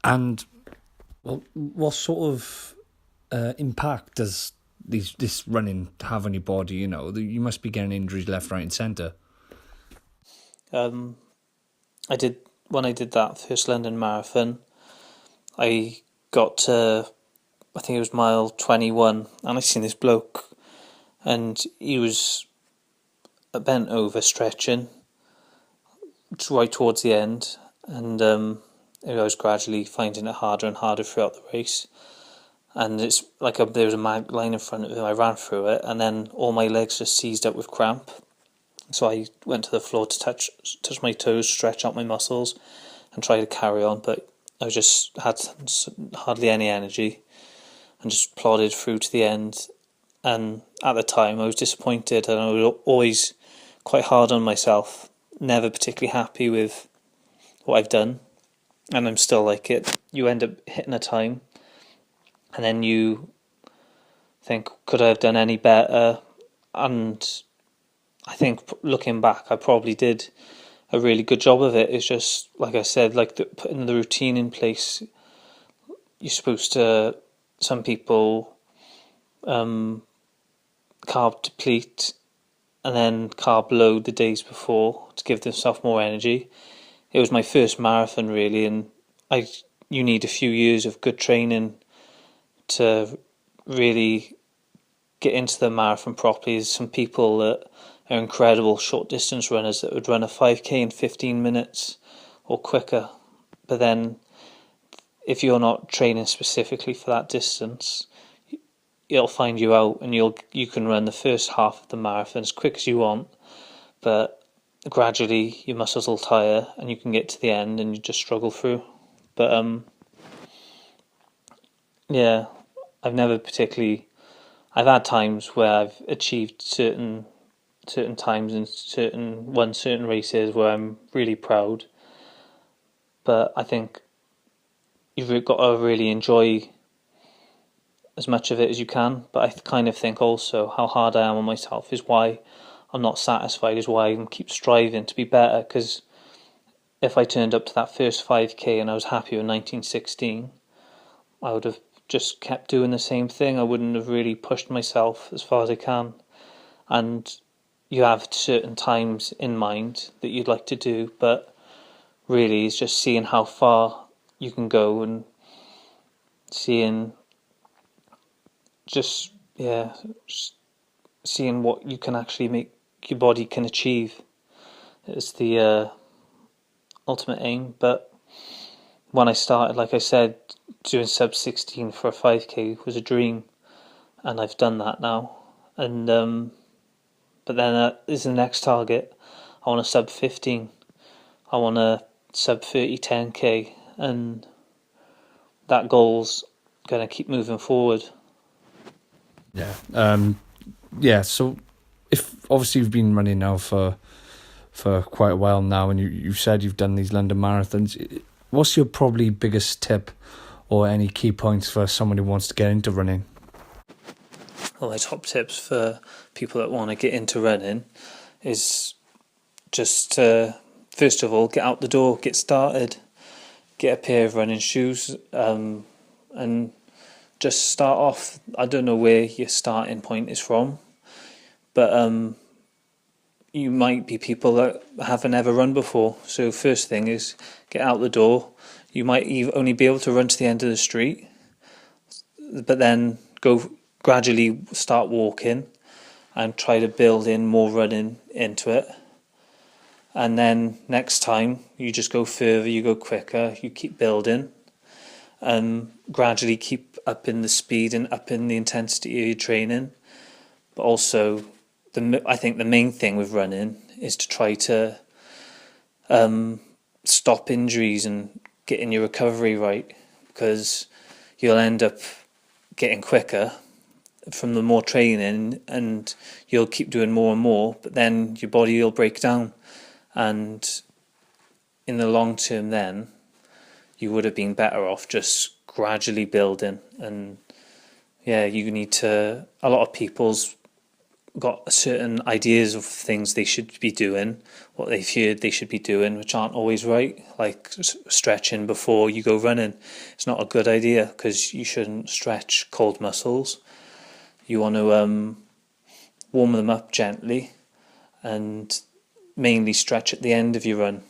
And well, what sort of impact does this running have on your body? You know, you must be getting injuries left, right, and centre. Um, when I did that first London Marathon, I got to, I think it was mile 21, and I seen this bloke, and he was bent over stretching right towards the end, and I was gradually finding it harder and harder throughout the race. And it's like there was a mag line in front of him. I ran through it, and then all my legs just seized up with cramp. So I went to the floor to touch my toes, stretch out my muscles, and try to carry on. But I just had hardly any energy, and just plodded through to the end. And at the time, I was disappointed, and I was always quite hard on myself. Never particularly happy with what I've done, and I'm still like it. You end up hitting a time, and then you think, could I have done any better? And I think looking back, I probably did a really good job of it. It's just like I said, like putting the routine in place. You're supposed to. Some people carb deplete and then carb load the days before to give themselves more energy. It was my first marathon really, and you need a few years of good training to really get into the marathon properly. There's some people that are incredible short distance runners that would run a 5k in 15 minutes or quicker, but then if you're not training specifically for that distance, it'll find you out, and you can run the first half of the marathon as quick as you want, but gradually your muscles will tire and you can get to the end and you just struggle through. But yeah, I've never particularly. I've had times where I've achieved certain times in certain races where I'm really proud. But I think you've got to really enjoy as much of it as you can. But I kind of think also how hard I am on myself is why I'm not satisfied, is why I keep striving to be better. Because if I turned up to that first 5k and I was happy with 1916, I would have just kept doing the same thing. I wouldn't have really pushed myself as far as I can. And you have certain times in mind that you'd like to do, but really it's just seeing how far you can go and seeing just seeing what you can actually make your body can achieve. It's the ultimate aim. But when I started, like I said, doing sub 16 for a 5k was a dream, and I've done that now. And but then is the next target. I want a sub 15. I want a sub 30 10k, and that goal's going to keep moving forward. Yeah. Yeah. So, if obviously you've been running now for quite a while now, and you said you've done these London marathons, what's your probably biggest tip or any key points for someone who wants to get into running? Well, my top tips for people that want to get into running is just to, first of all, get out the door, get started, get a pair of running shoes, and just start off. I don't know where your starting point is from, but you might be people that haven't ever run before. So first thing is get out the door. You might only be able to run to the end of the street, but then go gradually start walking and try to build in more running into it. And then next time you just go further, you go quicker, you keep building and gradually keep up in the speed and up in the intensity of your training. But also, I think the main thing with running is to try to stop injuries and getting your recovery right, because you'll end up getting quicker from the more training, and you'll keep doing more and more, but then your body will break down, and in the long term then you would have been better off just gradually building. And yeah, you need to, a lot of people's got certain ideas of things they should be doing, what they've heard they should be doing, which aren't always right, like stretching before you go running. It's not a good idea because you shouldn't stretch cold muscles. You want to warm them up gently and mainly stretch at the end of your run.